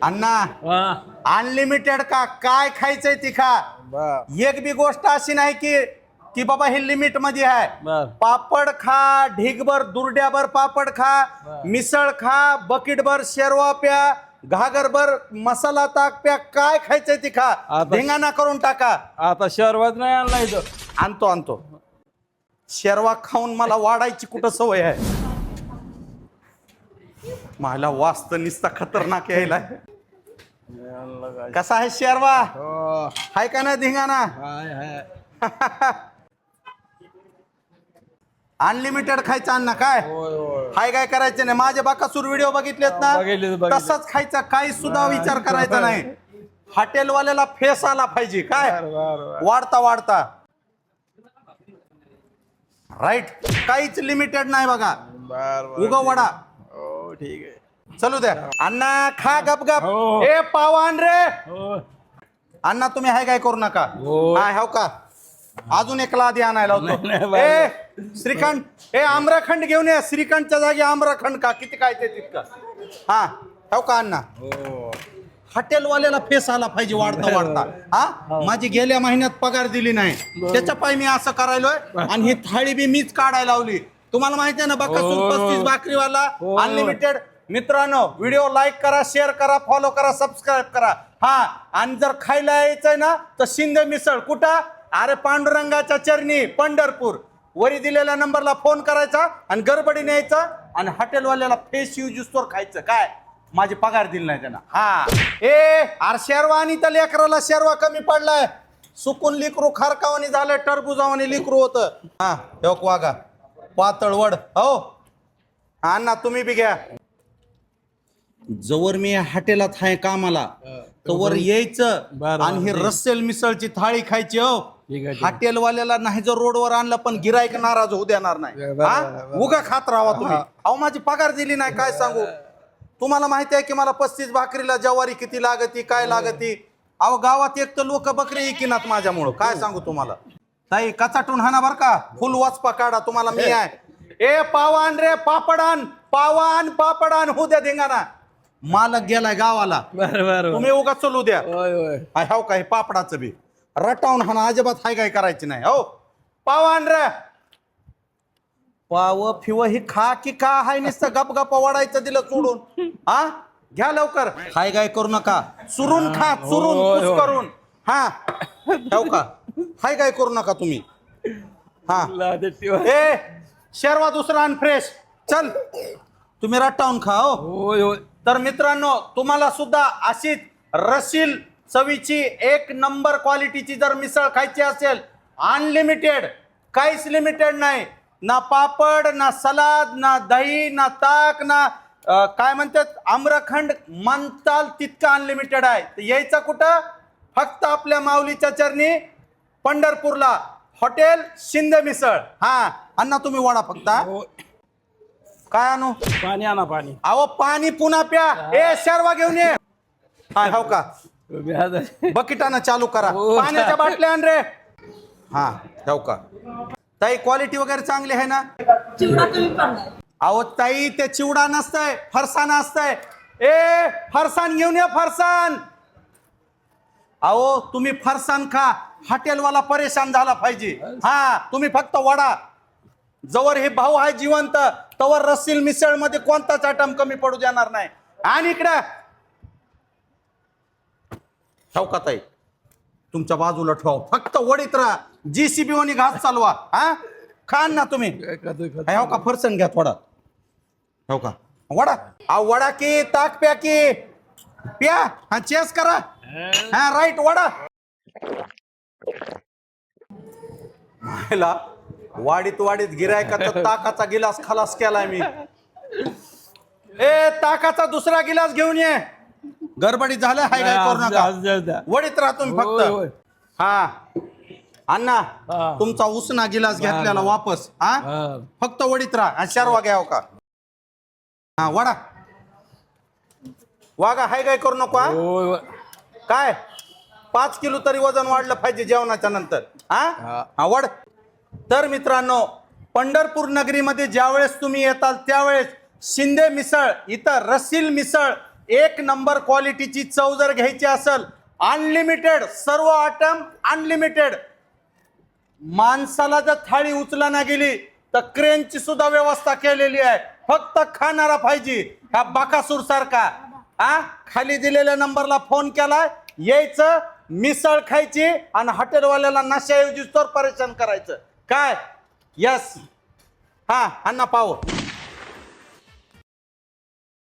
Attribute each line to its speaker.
Speaker 1: अण्णा unlimited का काय खायचंय ती खा. एक बी गोष्ट अशी नाही की की बाबा हे लिमिट मध्ये आहे. पापड खा, ढिगभर दुर्ड्याभर पापड खा, मिसळ खा, बकेटभर शेरवा प्या, घागरभर मसाला ताक प्या, काय खायचंय ती खा. धिंगाणा करून टाका.
Speaker 2: आता शरबत नाही आणला इथं.
Speaker 1: आणतो शेरवा खाऊन मला वाढायची कुठं सवय आहे. मला वास्त निसता खतरनाक यायला. कसा आहे शेरवा? हाय का ना धिंगाणा? अनलिमिटेड खायचं अन्न काय हाय काय करायचं नाही. माझे बाकासूर व्हिडिओ बघितलेत ना, तसंच खायचं, काही सुद्धा विचार करायचा नाही. हॉटेलवाल्याला फेस आला पाहिजे काय वाढता वाढता. राईट, काहीच लिमिटेड नाही बघा. उगा वडा
Speaker 2: ठीक आहे,
Speaker 1: चलू द्या. अण्णा खा गप गप. ए पावान रे अण्णा, तुम्ही हाय काय करू नका. हाय हो का, अजून एक लादी आणायला होतो. ए श्रीखंड, ए आम्रखंड घेऊन ये. श्रीखंडच्या जागी आम्रखंड का, किती काय ते तितका. हा हो का अण्णा. हॉटेलवाल्याला फेस आला पाहिजे वाढता वाढता. हा माझी गेल्या महिन्यात पगार दिली नाही, त्याच्या पायी मी असं करायलोय. आणि ही थाळी बी मीच काढायला लावली. तुम्हाला माहिती आहे ना बकासूर 35 भाकरीवाला अनलिमिटेड. मित्रांनो, व्हिडिओ लाईक करा, शेअर करा, फॉलो करा, सबस्क्राईब करा. हा, आणि जर खायला यायचंय ना तर शिंदे मिसळ कुठं? अरे पांडुरंगाच्या चरणी, पंढरपूर. वरी दिलेल्या नंबरला फोन करायचा आणि गडबडीने यायचं. आणि हॉटेलवाल्याला फेस यूज स्टोर खायचं. काय माझी पगार दिली नाही त्यांना. हा अरे शेरवा आणि त्या लेकराला शेरवा कमी पडलाय. सुकून लिकरू खारकावानी झालंय, टरबुजावानी लिकरू होतं. हा ठेवक वागा पातळ वड. हो अण्णा तुम्ही बी घ्या. जवळ मी हॉटेलात आहे कामाला तवर यायचं आणि हे रस्सेल मिसळची थाळी खायची. हो हॉटेलवाल्याला नाही जर रोडवर आणलं पण गिराईक नाराज होऊ देणार नाही. उगा खात राहा तुम्ही. अहो माझी पगार दिली नाही काय सांगू तुम्हाला. माहिती आहे की मला 35 भाकरीला ज्वारी किती लागती, काय लागती. अहो गावात एक तर लोक बकरी इकिनात माझ्यामुळं. काय सांगू तुम्हाला. ताई कचाटून हाना बर का, फुल वाचपा काढा तुम्हाला मी आहे. ए पावान रे पापडान, पावान पापडान होऊ द्या धिंगाणा. मालक गेलाय गावाला, तुम्ही उगा चलू द्या. हो काय पापडाचं बी रटावून हाना, अजिबात हाय काय करायची नाही. हो पावान रे पाव फिव ही खा की का हाय नुसतं गप गप वाढायचं दिलं सोडून. हा घ्या लवकर, हाय काय करू नका. चुरून खा, चुरून कुस करून. हा हो का, हाय काय करू नका तुम्ही. हा ए शेरवा दुसरा आणि फ्रेश चल, तुम्ही रट्टावून खा. हो तर मित्रांनो, तुम्हाला सुद्धा अशीच रसील चवीची एक नंबर क्वालिटीची जर मिसळ खायची असेल, अनलिमिटेड, काहीच लिमिटेड नाही. ना पापड, ना सलाद, ना दही, ना ताक, ना काय म्हणतात आम्रखंड म्हणताल तितका अनलिमिटेड आहे. तर यायचं कुठं? फक्त आपल्या माऊलीच्या चरणी पंढरपूरला, हॉटेल शिंदे मिसळ. हा अण्णा तुम्ही वडा फक्त. काय आणू?
Speaker 2: पाणी आणा, पाणी.
Speaker 1: अहो पाणी पुन्हा प्या. ए शेरवा घेऊन ये. हा हो का, बकेटानं चालू करा. पाण्याच्या बाटल्या आण रे. हा हो का. ताई क्वालिटी वगैरे चांगली आहे ना? अहो ताई ते चिवडा नसतंय, फरसाण असतंय. ए फरसाण घेऊन ये, फरसाण. अहो तुम्ही फरसाण खा, हॉटेलवाला परेशान झाला पाहिजे. हा तुम्ही फक्त वडा. जवळ हे भाऊ आहे जिवंत तवर रसील मिसळ मध्ये कोणताच आयटम कमी पडू देणार नाही. आणि इकडे ठेवका ताई तुमच्या बाजूला ठेवा, फक्त वडीत राहा. जीसीबी वनी घास चालवा. हा खान ना तुम्ही. हो का फरसाण घ्या थोडा. हो का वडा. वडा की ताक प्या की प्या. हा चेस करा. हा राईट वडा. वाडीत वाडीत गिरायकाचा ताकाचा गिलास खलास केलाय मी. ए ताकाचा दुसरा गिलास घेऊन ये. गडबडीत झालं हाय काय करू नका. वडीत राहा तुम्ही फक्त. हा अण्णा तुमचा उसना गिलास घेतलेला वापस. हा फक्त वडीत राहा. शर्वा घ्या का. हा वडा वागा हाय काय करू नको. काय 5 किलो तरी वजन वाढलं पाहिजे जेवणाच्या नंतर. हा वड. तर मित्रांनो, पंढरपूर नगरीमध्ये ज्यावेळेस तुम्ही येताल त्यावेळेस शिंदे मिसळ, इथं रसील मिसळ एक नंबर क्वालिटीची चव जर घ्यायची असेल, अनलिमिटेड सर्व आयटम अनलिमिटेड. माणसाला जर थाळी उचलना गेली तर क्रेनची सुद्धा व्यवस्था केलेली आहे. फक्त खाणारा पाहिजे. ह्या बाकासूर सारखा खाली दिलेल्या नंबरला फोन केलाय, यायचं, मिसळ खायची आणि हॉटेलवाल्याला नशाऐवजी तर परेशान करायचं. काय? यस. अण्णा पाव.